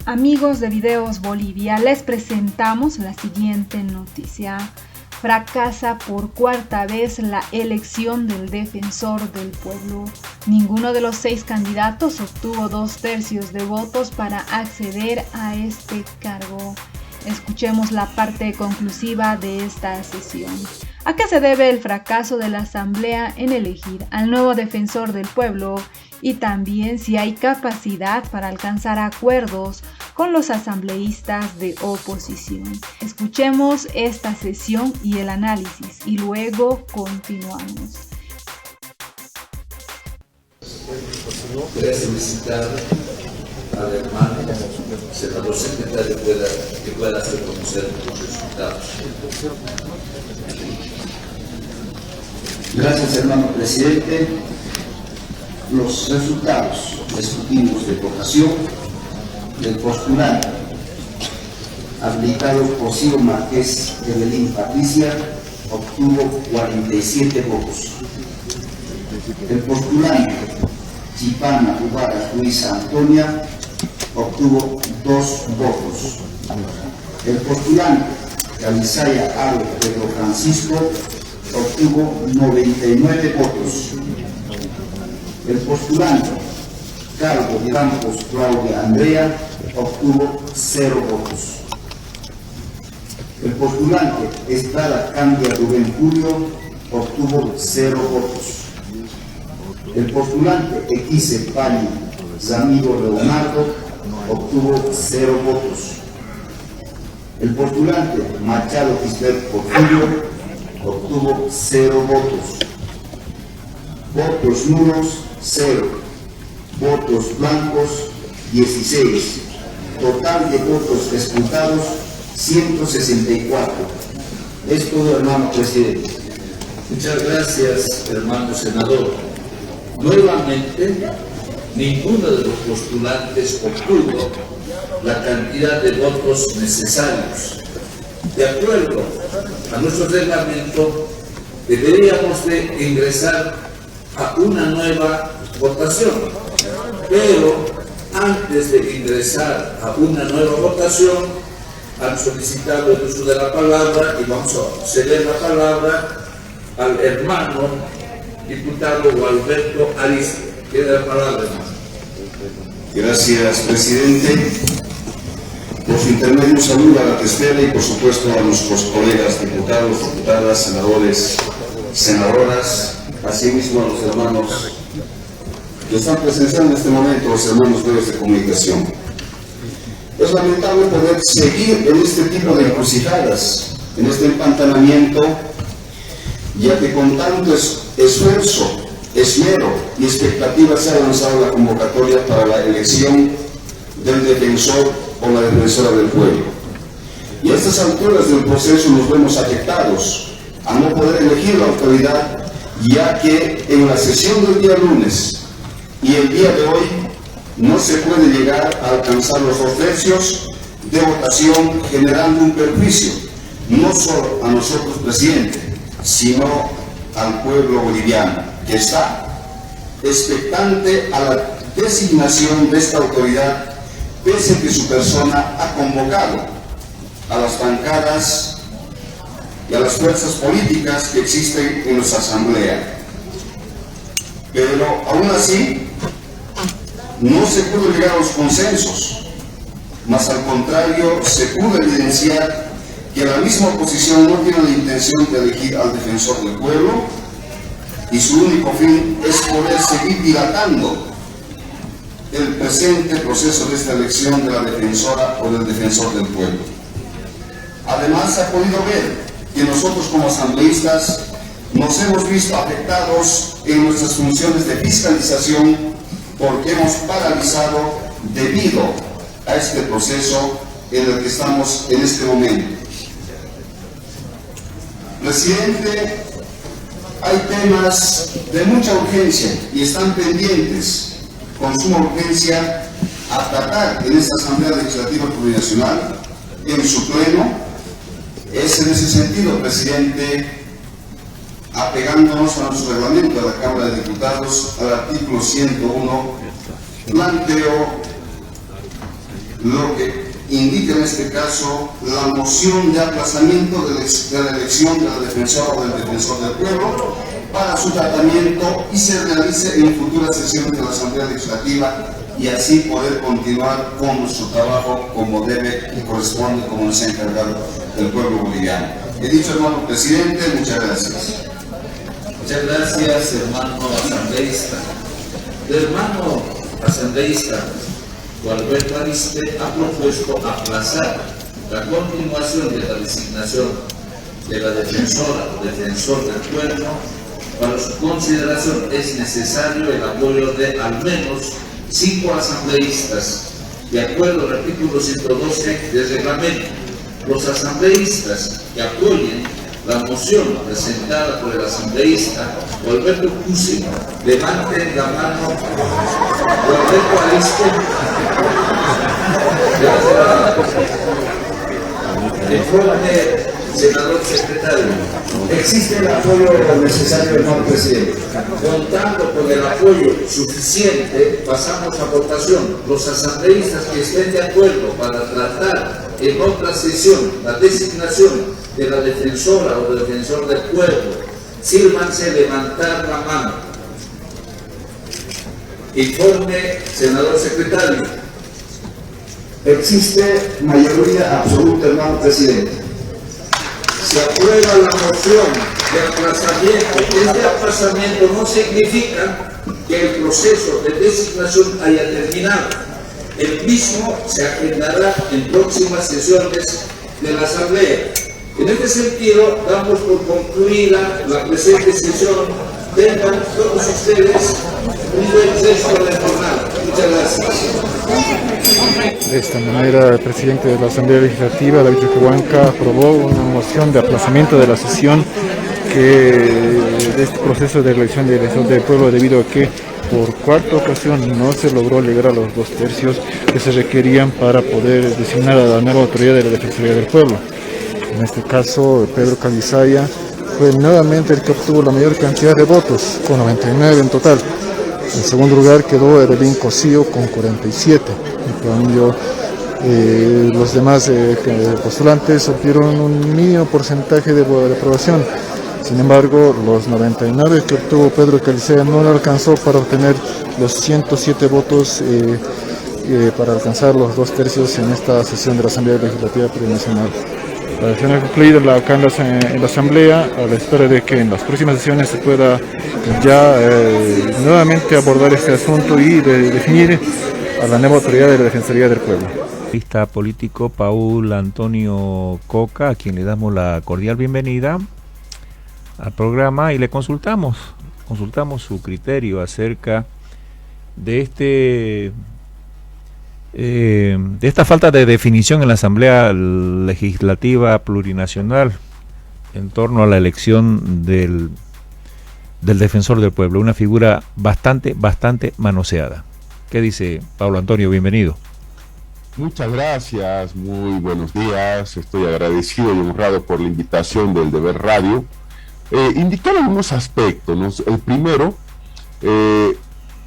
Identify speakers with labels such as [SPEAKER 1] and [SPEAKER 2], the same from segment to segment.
[SPEAKER 1] Amigos de Videos Bolivia, les presentamos la siguiente noticia. Fracasa por cuarta vez la elección del defensor del pueblo. Ninguno de los 6 candidatos obtuvo 2/3 de votos para acceder a este cargo. Escuchemos la parte conclusiva de esta sesión. ¿A qué se debe el fracaso de la Asamblea en elegir al nuevo defensor del pueblo? Y también si hay capacidad para alcanzar acuerdos con los asambleístas de oposición. Escuchemos esta sesión y el análisis y luego continuamos.
[SPEAKER 2] Voy a solicitar al hermano senador secretario que pueda hacer conocer los resultados.
[SPEAKER 3] Gracias, hermano presidente. Los resultados escrutinos de votación del postulante habilitado por Ciro Márquez Evelyn Patricia obtuvo 47 votos. El postulante Chipana Ubaras Luisa Antonia obtuvo 2 votos. El postulante Calizaya Aro Pedro Francisco obtuvo 99 votos. El postulante Carlos de Campos Claudia Andrea obtuvo 0 votos. El postulante Estrada Candia Rubén Julio obtuvo 0 votos. El postulante Equice Pani Zamiro Leonardo obtuvo 0 votos. El postulante Machado Gisbert Porfirio obtuvo 0 votos. Votos nulos 0. Votos blancos 16. Total de votos escrutados 164. Es todo, hermano presidente.
[SPEAKER 2] Muchas gracias, hermano senador. Nuevamente, ninguno de los postulantes obtuvo la cantidad de votos necesarios. De acuerdo a nuestro reglamento, deberíamos de ingresar a una nueva votación, pero antes de ingresar a una nueva votación han solicitado el uso de la palabra y vamos a ceder la palabra al hermano diputado Gualberto Arizpe. Tiene la palabra, hermano.
[SPEAKER 3] Gracias, presidente. Por su intermedio, un saludo a la testera y por supuesto a nuestros colegas diputados, diputadas, senadores, senadoras, asimismo a los hermanos que están presenciando en este momento, los hermanos medios de comunicación. Es lamentable poder seguir en este tipo de encrucijadas, en este empantanamiento, ya que con tanto esfuerzo, esmero y expectativa se ha lanzado la convocatoria para la elección del defensor o la defensora del pueblo. Y a estas alturas del proceso nos vemos afectados a no poder elegir la autoridad, ya que en la sesión del día lunes y el día de hoy no se puede llegar a alcanzar los 2/3 de votación, generando un perjuicio no solo a nosotros, presidente, sino al pueblo boliviano, que está expectante a la designación de esta autoridad, pese a que su persona ha convocado a las bancadas y a las fuerzas políticas que existen en nuestra asamblea. Pero aún así, no se pudo llegar a los consensos, más al contrario, se pudo evidenciar que la misma oposición no tiene la intención de elegir al defensor del pueblo y su único fin es poder seguir dilatando el presente proceso de esta elección de la defensora o del defensor del pueblo. Además, se ha podido ver que nosotros como asambleístas nos hemos visto afectados en nuestras funciones de fiscalización porque hemos paralizado debido a este proceso en el que estamos en este momento. Presidente, hay temas de mucha urgencia y están pendientes con suma urgencia a tratar en esta Asamblea Legislativa Plurinacional en su pleno. Es en ese sentido, presidente, apegándonos a nuestro reglamento de la Cámara de Diputados, al artículo 101, planteo lo que indica en este caso la moción de aplazamiento de la elección de la defensora o del defensor del pueblo para su tratamiento y se realice en futuras sesiones de la Asamblea Legislativa y así poder continuar con nuestro trabajo como debe y corresponde, como nos ha encargado el pueblo boliviano. He dicho, hermano presidente, muchas gracias.
[SPEAKER 2] Muchas gracias, hermano asambleísta. El hermano asambleísta Gualberto Ariste ha propuesto aplazar la continuación de la designación de la defensora o defensor del pueblo. Para su consideración es necesario el apoyo de al menos 5 asambleístas, de acuerdo al artículo 112 del reglamento. Los asambleístas que apoyen la moción presentada por el asambleísta Gualberto Cusi, levanten la mano. Gualberto Ariste. Informe, senador secretario.
[SPEAKER 3] Existe el apoyo necesario, hermano presidente.
[SPEAKER 2] Contando con el apoyo suficiente, pasamos a votación. Los asambleístas que estén de acuerdo para tratar en otra sesión la designación de la defensora o defensor del pueblo, sírvanse levantar la mano. Informe, senador secretario.
[SPEAKER 3] Existe mayoría absoluta, hermano presidente.
[SPEAKER 2] Se aprueba la moción de aplazamiento. Este aplazamiento no significa que el proceso de designación haya terminado. El mismo se agendará en próximas sesiones de la Asamblea. En este sentido, damos por concluida la presente sesión. Tengan todos ustedes un buen resto de jornada. Muchas gracias.
[SPEAKER 4] De esta manera, el presidente de la Asamblea Legislativa, David Choquehuanca, aprobó una moción de aplazamiento de la sesión de este proceso de elección de defensor del pueblo, debido a que por cuarta ocasión no se logró llegar a los 2 tercios que se requerían para poder designar a la nueva autoridad de la Defensoría del Pueblo. En este caso, Pedro Calizaya fue nuevamente el que obtuvo la mayor cantidad de votos, con 99 en total. En segundo lugar quedó Evelyn Cosío con 47. En cambio, los demás postulantes obtuvieron un mínimo porcentaje de aprobación. Sin embargo, los 99 que obtuvo Pedro Calizaya no le alcanzó para obtener los 107 votos para alcanzar los 2 tercios en esta sesión de la Asamblea Legislativa Plurinacional. La sesión ha concluido acá en la Asamblea, a la espera de que en las próximas sesiones se pueda ya nuevamente abordar este asunto y definir a la nueva autoridad de la Defensoría del Pueblo.
[SPEAKER 5] Analista político Paul Antonio Coca, a quien le damos la cordial bienvenida al programa y le consultamos su criterio acerca de esta falta de definición en la Asamblea Legislativa Plurinacional en torno a la elección del defensor del pueblo, una figura bastante manoseada. ¿Qué dice Pablo Antonio? Bienvenido.
[SPEAKER 6] Muchas gracias, muy buenos días. Estoy agradecido y honrado por la invitación del Deber Radio. Indicar algunos aspectos, ¿no? El primero,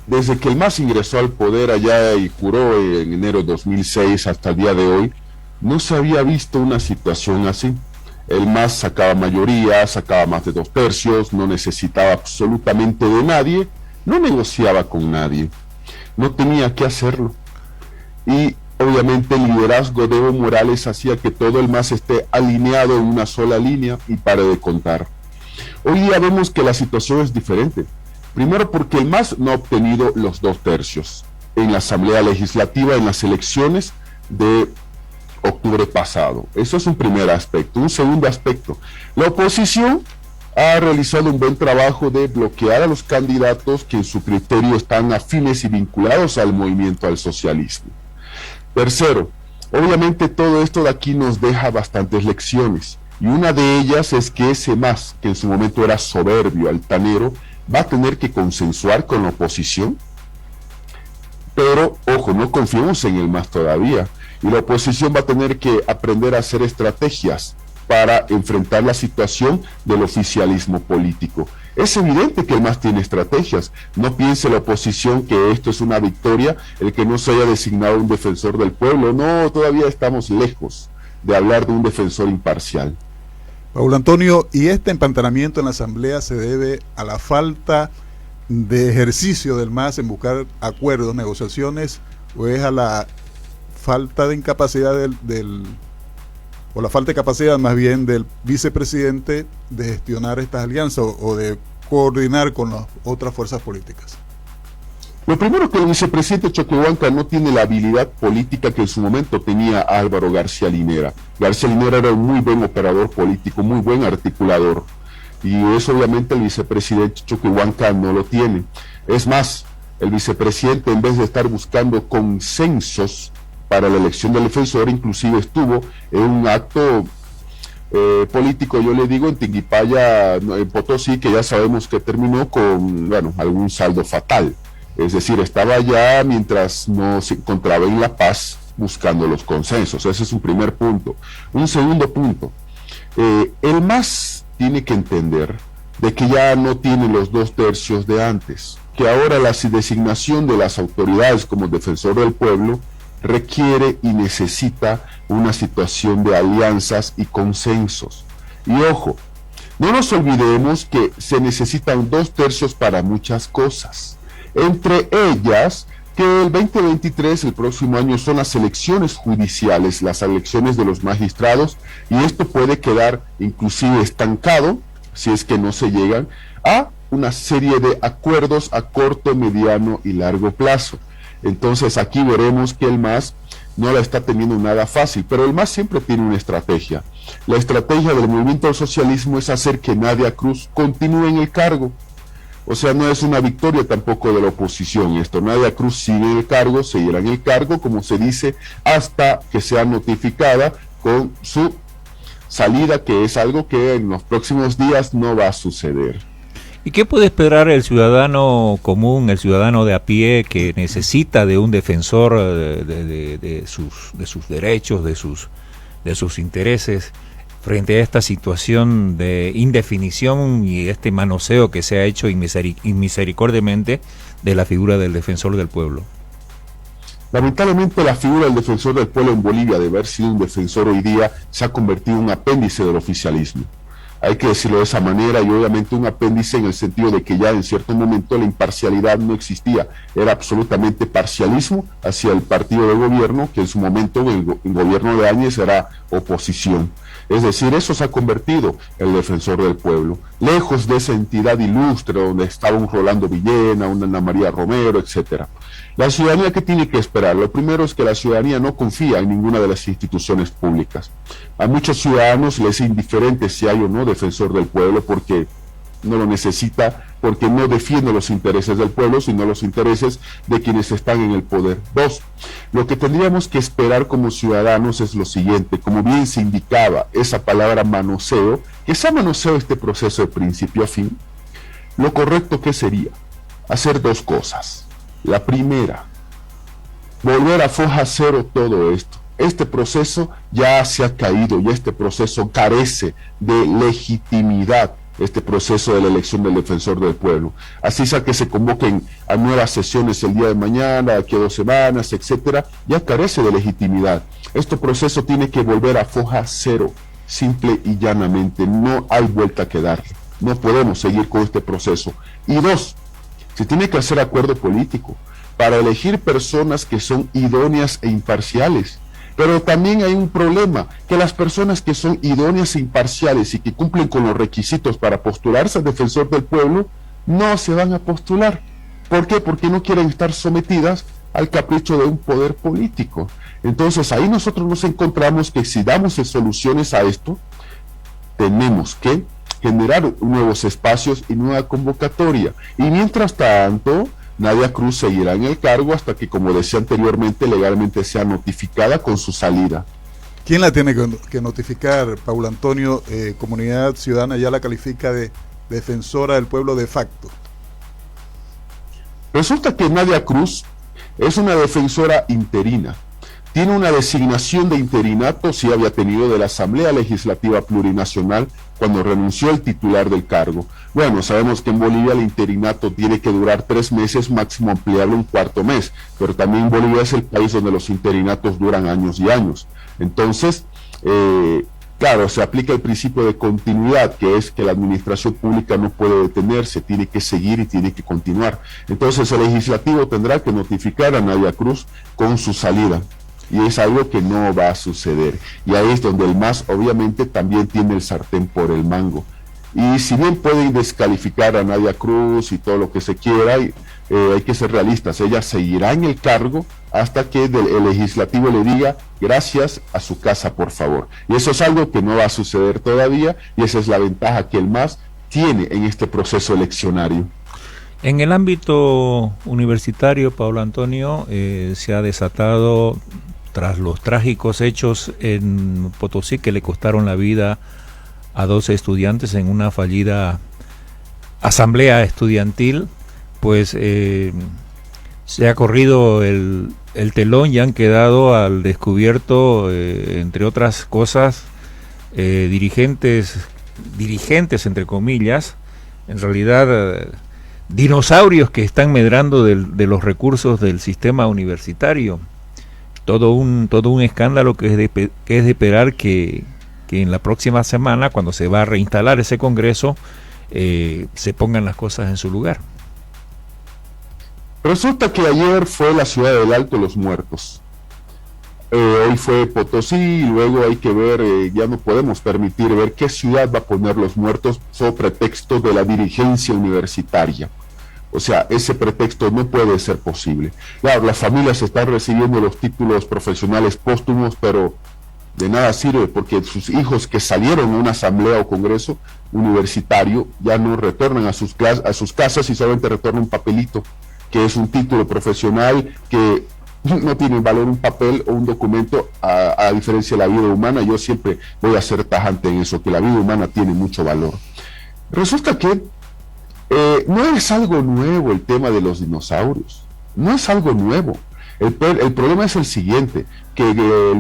[SPEAKER 6] desde que el MAS ingresó al poder allá y juró en enero de 2006 hasta el día de hoy, no se había visto una situación así. El MAS sacaba mayoría, sacaba más de 2 tercios, no necesitaba absolutamente de nadie, no negociaba con nadie, no tenía que hacerlo. Y obviamente el liderazgo de Evo Morales hacía que todo el MAS esté alineado en una sola línea y pare de contar. Hoy día vemos que la situación es diferente. Primero porque el MAS no ha obtenido los 2 tercios en la Asamblea Legislativa en las elecciones de octubre pasado. Eso es un primer aspecto. Un segundo aspecto, la oposición ha realizado un buen trabajo de bloquear a los candidatos que en su criterio están afines y vinculados al movimiento al socialismo. Tercero, obviamente todo esto de aquí nos deja bastantes lecciones, y una de ellas es que ese MAS, que en su momento era soberbio, altanero, va a tener que consensuar con la oposición. Pero, ojo, no confiemos en el MAS todavía, y la oposición va a tener que aprender a hacer estrategias para enfrentar la situación del oficialismo político. Es evidente que el MAS tiene estrategias. No piense la oposición que esto es una victoria, el que no se haya designado un defensor del pueblo. No, todavía estamos lejos de hablar de un defensor imparcial.
[SPEAKER 7] Paulo Antonio, ¿y este empantanamiento en la Asamblea se debe a la falta de ejercicio del MAS en buscar acuerdos, negociaciones, o es a la falta de incapacidad o la falta de capacidad más bien del vicepresidente de gestionar estas alianzas o de coordinar con las otras fuerzas políticas?
[SPEAKER 6] Lo primero, que el vicepresidente Choquehuanca no tiene la habilidad política que en su momento tenía Álvaro García Linera. García Linera era un muy buen operador político, muy buen articulador, y eso obviamente el vicepresidente Choquehuanca no lo tiene. Es más, el vicepresidente, en vez de estar buscando consensos para la elección del defensor, inclusive estuvo en un acto político, yo le digo, en Tinguipaya, en Potosí, que ya sabemos que terminó con, bueno, algún saldo fatal. Es decir, estaba allá mientras no se encontraba en La Paz buscando los consensos. Ese es un primer punto. Un segundo punto, el MAS tiene que entender de que ya no tiene los 2/3 de antes, que ahora la designación de las autoridades como defensor del pueblo requiere y necesita una situación de alianzas y consensos. Y ojo, no nos olvidemos que se necesitan 2/3 para muchas cosas. Entre ellas, que el 2023, el próximo año, son las elecciones judiciales, las elecciones de los magistrados, y esto puede quedar inclusive estancado, si es que no se llegan a una serie de acuerdos a corto, mediano y largo plazo. Entonces aquí veremos que el MAS no la está teniendo nada fácil, pero el MAS siempre tiene una estrategia. La estrategia del movimiento al socialismo es hacer que Nadia Cruz continúe en el cargo. O sea, no es una victoria tampoco de la oposición esto. Nadia Cruz sigue en el cargo, seguirá en el cargo, como se dice, hasta que sea notificada con su salida, que es algo que en los próximos días no va a suceder.
[SPEAKER 5] ¿Y qué puede esperar el ciudadano común, el ciudadano de a pie, que necesita de un defensor de sus derechos, de sus intereses, frente a esta situación de indefinición y este manoseo que se ha hecho inmisericordiamente de la figura del defensor del pueblo?
[SPEAKER 6] Lamentablemente, la figura del defensor del pueblo en Bolivia, de haber sido un defensor hoy día, se ha convertido en un apéndice del oficialismo. Hay que decirlo de esa manera, y obviamente un apéndice en el sentido de que ya en cierto momento la imparcialidad no existía, era absolutamente parcialismo hacia el partido de gobierno, que en su momento el gobierno de Áñez era oposición. Es decir, eso se ha convertido en el defensor del pueblo, lejos de esa entidad ilustre donde estaba un Rolando Villena, una Ana María Romero, etcétera. La ciudadanía, ¿qué tiene que esperar? Lo primero es que la ciudadanía no confía en ninguna de las instituciones públicas. A muchos ciudadanos les es indiferente si hay o no defensor del pueblo, porque no lo necesita, porque no defiende los intereses del pueblo, sino los intereses de quienes están en el poder. 2, lo que tendríamos que esperar como ciudadanos es lo siguiente: como bien se indicaba, esa palabra manoseo, que se ha manoseado este proceso de principio a fin, lo correcto que sería hacer 2 cosas. La primera, volver a foja cero todo esto. Este proceso ya se ha caído y este proceso carece de legitimidad, este proceso de la elección del defensor del pueblo. Así sea que se convoquen a nuevas sesiones el día de mañana, aquí a 2 semanas, etcétera, ya carece de legitimidad. Este proceso tiene que volver a foja cero, simple y llanamente. No hay vuelta que darle. No podemos seguir con este proceso. Y 2, se tiene que hacer acuerdo político para elegir personas que son idóneas e imparciales. Pero también hay un problema, que las personas que son idóneas e imparciales y que cumplen con los requisitos para postularse a defensor del pueblo, no se van a postular. ¿Por qué? Porque no quieren estar sometidas al capricho de un poder político. Entonces ahí nosotros nos encontramos que si damos soluciones a esto, tenemos que generar nuevos espacios y nueva convocatoria. Y mientras tanto, Nadia Cruz seguirá en el cargo hasta que, como decía anteriormente, legalmente sea notificada con su salida.
[SPEAKER 7] ¿Quién la tiene que notificar, Paulo Antonio? Comunidad Ciudadana ya la califica de defensora del pueblo de facto.
[SPEAKER 6] Resulta que Nadia Cruz es una defensora interina. tiene una designación de interinato, sí había tenido, de la Asamblea Legislativa Plurinacional cuando renunció el titular del cargo. Bueno, sabemos que en Bolivia el interinato tiene que durar 3 meses, máximo ampliable un cuarto mes, pero también Bolivia es el país donde los interinatos duran años y años. Entonces, claro, se aplica el principio de continuidad, que es que la administración pública no puede detenerse, tiene que seguir y tiene que continuar. Entonces el legislativo tendrá que notificar a Nadia Cruz con su salida. Y es algo que no va a suceder. Y ahí es donde el MAS obviamente también tiene el sartén por el mango. Y si bien pueden descalificar a Nadia Cruz y todo lo que se quiera, hay que ser realistas. Ella seguirá en el cargo hasta que el legislativo le diga gracias, a su casa, por favor. Y eso es algo que no va a suceder todavía, y esa es la ventaja que el MAS tiene en este proceso eleccionario.
[SPEAKER 5] En el ámbito universitario, Pablo Antonio, se ha desatado, tras los trágicos hechos en Potosí que le costaron la vida a 12 estudiantes en una fallida asamblea estudiantil, pues se ha corrido el telón y han quedado al descubierto, entre otras cosas, dirigentes entre comillas, en realidad dinosaurios que están medrando de los recursos del sistema universitario. Todo un escándalo que es de esperar que en la próxima semana, cuando se va a reinstalar ese congreso, se pongan las cosas en su lugar.
[SPEAKER 6] Resulta que ayer fue la ciudad del Alto Los Muertos. Hoy fue Potosí, y luego hay que ver, ya no podemos permitir ver qué ciudad va a poner Los Muertos sobre pretexto de la dirigencia universitaria. O sea, ese pretexto no puede ser posible. Claro, las familias están recibiendo los títulos profesionales póstumos, pero de nada sirve, porque sus hijos que salieron a una asamblea o congreso universitario ya no retornan a sus casas y solamente retornan un papelito, que es un título profesional que no tiene valor un papel o un documento, a diferencia de la vida humana. Yo siempre voy a ser tajante en eso, que la vida humana tiene mucho valor. Resulta que no es algo nuevo el tema de los dinosaurios, no es algo nuevo. El problema es el siguiente, que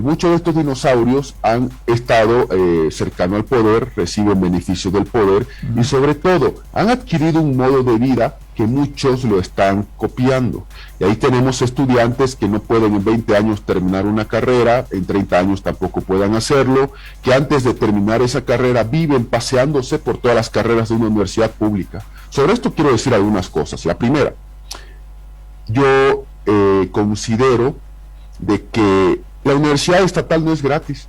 [SPEAKER 6] muchos de estos dinosaurios han estado cercano al poder, reciben beneficios del poder, y sobre todo han adquirido un modo de vida que muchos lo están copiando. Y ahí tenemos estudiantes que no pueden en 20 años terminar una carrera, en 30 años tampoco puedan hacerlo, que antes de terminar esa carrera viven paseándose por todas las carreras de una universidad pública. Sobre esto quiero decir algunas cosas. La primera, yo considero de que la universidad estatal no es gratis.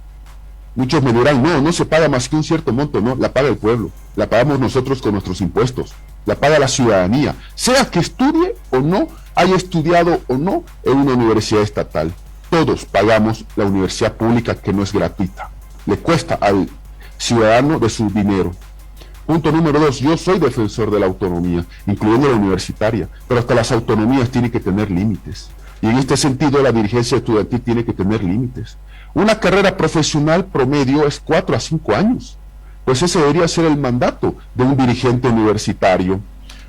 [SPEAKER 6] Muchos me dirán, no se paga más que un cierto monto. No, la paga el pueblo, la pagamos nosotros con nuestros impuestos, la paga la ciudadanía, sea que estudie o no, haya estudiado o no en una universidad estatal. Todos pagamos la universidad pública, que no es gratuita, le cuesta al ciudadano de su dinero. Punto número 2, yo soy defensor de la autonomía, incluyendo la universitaria, pero hasta las autonomías tienen que tener límites. Y en este sentido la dirigencia estudiantil tiene que tener límites. Una carrera profesional promedio es 4 a 5 años. Pues ese debería ser el mandato de un dirigente universitario.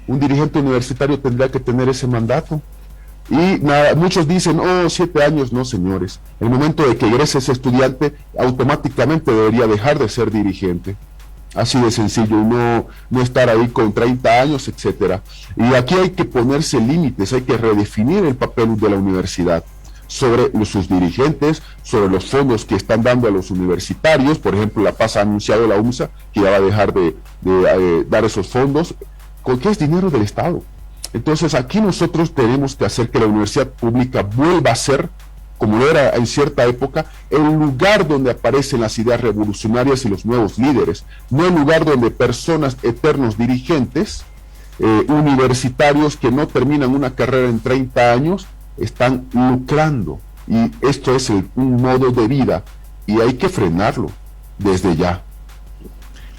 [SPEAKER 6] Un dirigente universitario tendría que tener ese mandato. Y nada, muchos dicen, 7 años, no señores. El momento de que egrese ese estudiante, automáticamente debería dejar de ser dirigente. Así de sencillo, no estar ahí con 30 años, etcétera. Y aquí hay que ponerse límites, hay que redefinir el papel de la universidad sobre sus dirigentes, sobre los fondos que están dando a los universitarios. Por ejemplo, La Paz ha anunciado, la UMSA, que ya va a dejar de dar esos fondos, que es dinero del Estado. Entonces aquí nosotros tenemos que hacer que la universidad pública vuelva a ser, como era en cierta época, el lugar donde aparecen las ideas revolucionarias y los nuevos líderes, no el lugar donde personas, eternos dirigentes, universitarios que no terminan una carrera en 30 años, están lucrando. Y esto es un modo de vida, y hay que frenarlo desde ya.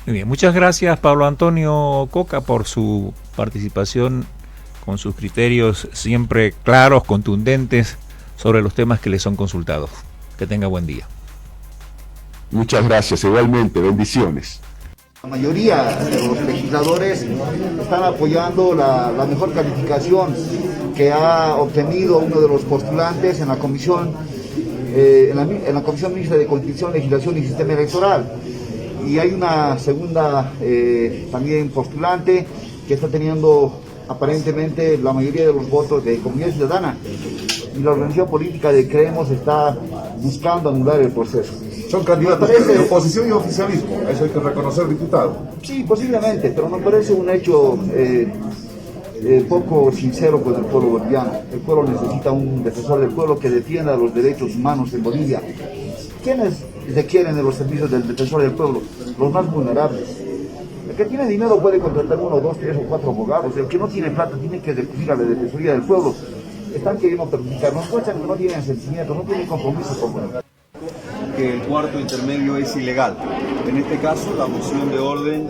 [SPEAKER 5] Muy bien, muchas gracias Pablo Antonio Coca por su participación, con sus criterios siempre claros, contundentes, sobre los temas que le son consultados. Que tenga buen día.
[SPEAKER 6] Muchas gracias, igualmente, bendiciones.
[SPEAKER 8] La mayoría de los legisladores están apoyando la mejor calificación que ha obtenido uno de los postulantes en la comisión en la Comisión Mixta de Constitución, Legislación y Sistema Electoral. Y hay una segunda también postulante que está teniendo aparentemente la mayoría de los votos de Comunidad Ciudadana. Y la organización política de Creemos está buscando anular el proceso.
[SPEAKER 9] Son candidatos de oposición y oficialismo, eso hay que reconocer, diputado.
[SPEAKER 8] Sí, posiblemente, pero me parece un hecho poco sincero con el pueblo boliviano. El pueblo necesita un defensor del pueblo que defienda los derechos humanos en Bolivia. ¿Quiénes requieren de los servicios del defensor del pueblo? Los más vulnerables. El que tiene dinero puede contratar 1, 2, 3 o 4 abogados. El que no tiene plata tiene que recurrir a la defensoría del pueblo. Están queriendo perjudicarnos, muestran que no tienen sentimientos, no tienen compromiso con
[SPEAKER 10] que el cuarto intermedio es ilegal. En este caso, la moción de orden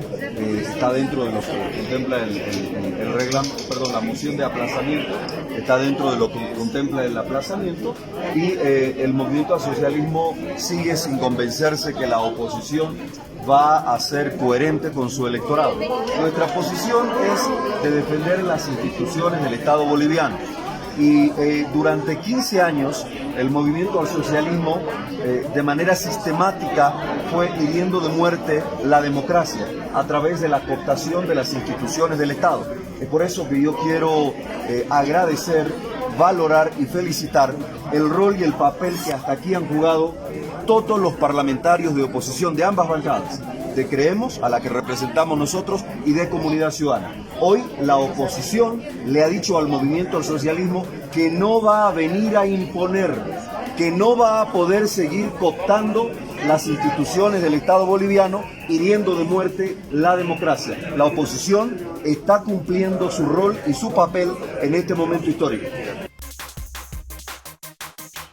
[SPEAKER 10] está dentro de lo que contempla el reglamento, perdón, la moción de aplazamiento está dentro de lo que contempla el aplazamiento y el movimiento al socialismo sigue sin convencerse que la oposición va a ser coherente con su electorado. Nuestra posición es de defender las instituciones del Estado boliviano. Y durante 15 años el movimiento al socialismo de manera sistemática fue hiriendo de muerte la democracia a través de la cooptación de las instituciones del Estado. Es por eso que yo quiero agradecer, valorar y felicitar el rol y el papel que hasta aquí han jugado todos los parlamentarios de oposición de ambas bancadas, de Creemos, a la que representamos nosotros, y de Comunidad Ciudadana. Hoy la oposición le ha dicho al movimiento al socialismo que no va a venir a imponer, que no va a poder seguir cooptando las instituciones del Estado boliviano, hiriendo de muerte la democracia. La oposición está cumpliendo su rol y su papel en este momento histórico.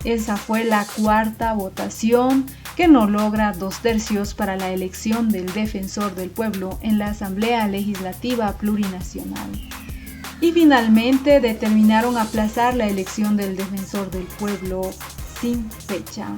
[SPEAKER 1] Esa fue la cuarta votación que no logra 2/3 para la elección del defensor del pueblo en la Asamblea Legislativa Plurinacional. Y finalmente determinaron aplazar la elección del defensor del pueblo sin fecha.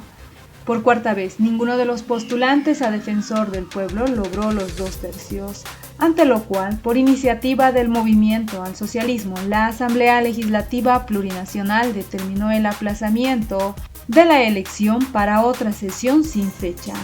[SPEAKER 1] Por cuarta vez, ninguno de los postulantes a defensor del pueblo logró los 2/3, ante lo cual, por iniciativa del movimiento al socialismo, la Asamblea Legislativa Plurinacional determinó el aplazamiento de la elección para otra sesión sin fecha.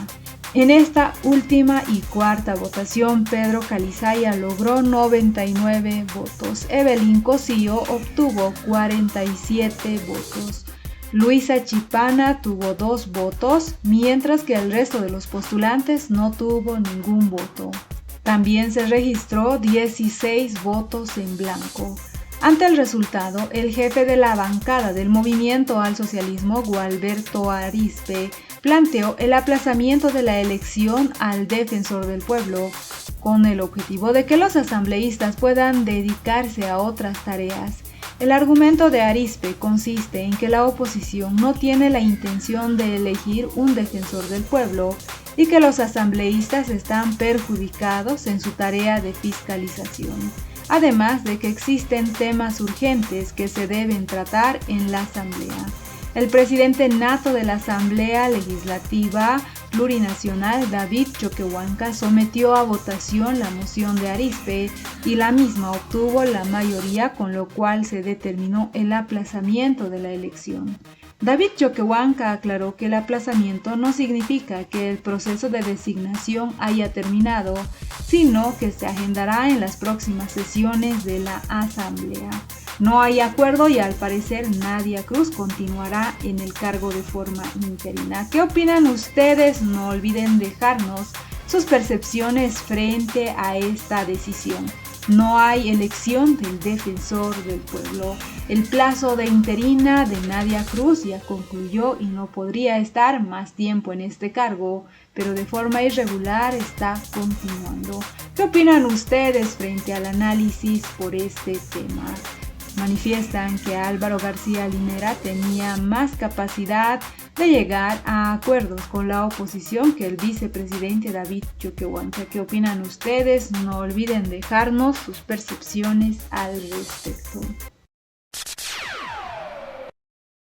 [SPEAKER 1] En esta última y cuarta votación, Pedro Calizaya logró 99 votos, Evelyn Cosío obtuvo 47 votos, Luisa Chipana tuvo 2 votos, mientras que el resto de los postulantes no tuvo ningún voto. También se registró 16 votos en blanco. Ante el resultado, el jefe de la bancada del Movimiento al Socialismo, Gualberto Arizpe, planteó el aplazamiento de la elección al defensor del pueblo, con el objetivo de que los asambleístas puedan dedicarse a otras tareas. El argumento de Arizpe consiste en que la oposición no tiene la intención de elegir un defensor del pueblo y que los asambleístas están perjudicados en su tarea de fiscalización, además de que existen temas urgentes que se deben tratar en la Asamblea. El presidente nato de la Asamblea Legislativa Plurinacional, David Choquehuanca, sometió a votación la moción de Arizpe y la misma obtuvo la mayoría, con lo cual se determinó el aplazamiento de la elección. David Choquehuanca aclaró que el aplazamiento no significa que el proceso de designación haya terminado, sino que se agendará en las próximas sesiones de la Asamblea. No hay acuerdo y al parecer Nadia Cruz continuará en el cargo de forma interina. ¿Qué opinan ustedes? No olviden dejarnos sus percepciones frente a esta decisión. No hay elección del defensor del pueblo. El plazo de interina de Nadia Cruz ya concluyó y no podría estar más tiempo en este cargo, pero de forma irregular está continuando. ¿Qué opinan ustedes frente al análisis por este tema? Manifiestan que Álvaro García Linera tenía más capacidad de llegar a acuerdos con la oposición que el vicepresidente David Choquehuanca. ¿Qué opinan ustedes? No olviden dejarnos sus percepciones al respecto.